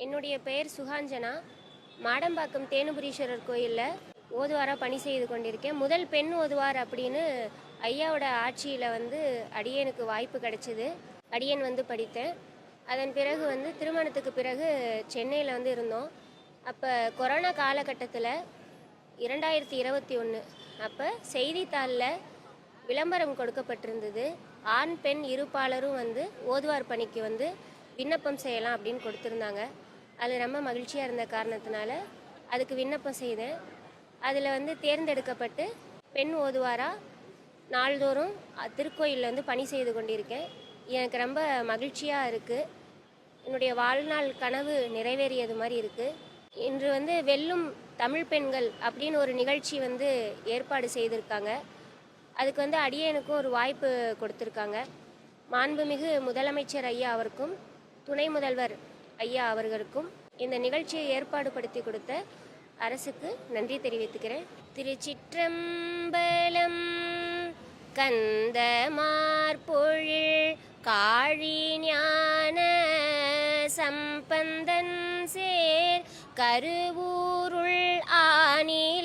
என்னுடைய பெயர் சுகாஞ்சனா. மாடம்பாக்கம் தேனுபுரீஸ்வரர் கோயிலில் ஓதுவாராக பணி செய்து கொண்டிருக்கேன். முதல் பெண் ஓதுவார் அப்படின்னு ஐயாவோட ஆட்சியில் அடியனுக்கு வாய்ப்பு கிடைச்சிது. அடியன் படித்தேன். அதன் பிறகு திருமணத்துக்கு பிறகு சென்னையில் இருந்தோம். அப்போ கொரோனா காலகட்டத்தில் 2021 அப்போ செய்தித்தாளில் விளம்பரம் கொடுக்கப்பட்டிருந்தது. ஆண் பெண் இருப்பாளரும் ஓதுவார் பணிக்கு விண்ணப்பம் செய்யலாம் அப்படின்னு கொடுத்துருந்தாங்க. அது ரொம்ப மகிழ்ச்சியாக இருந்த காரணத்தினால அதுக்கு விண்ணப்பம் செய்தேன். அதில் தேர்ந்தெடுக்கப்பட்டு பெண் ஓதுவாராக நாள்தோறும் திருக்கோயிலில் பணி செய்து கொண்டிருக்கேன். எனக்கு ரொம்ப மகிழ்ச்சியாக இருக்குது. என்னுடைய வாழ்நாள் கனவு நிறைவேறியது மாதிரி இருக்குது. இன்று வெல்லும் தமிழ் பெண்கள் அப்படின்னு ஒரு நிகழ்ச்சி ஏற்பாடு செய்திருக்காங்க. அதுக்கு அடியனுக்கும் ஒரு வாய்ப்பு கொடுத்துருக்காங்க. மாண்புமிகு முதலமைச்சர் ஐயா அவருக்கும் துணை முதல்வர் ஐயா அவர்களுக்கும் இந்த நிகழ்ச்சியை ஏற்பாடு படுத்தி கொடுத்த அரசுக்கு நன்றி தெரிவித்துக்கிறேன். திருச்சிற்றம்பலம். கந்தமார்பொழில் காழி ஞான சம்பந்தன் சேர் கருவூருள் ஆனி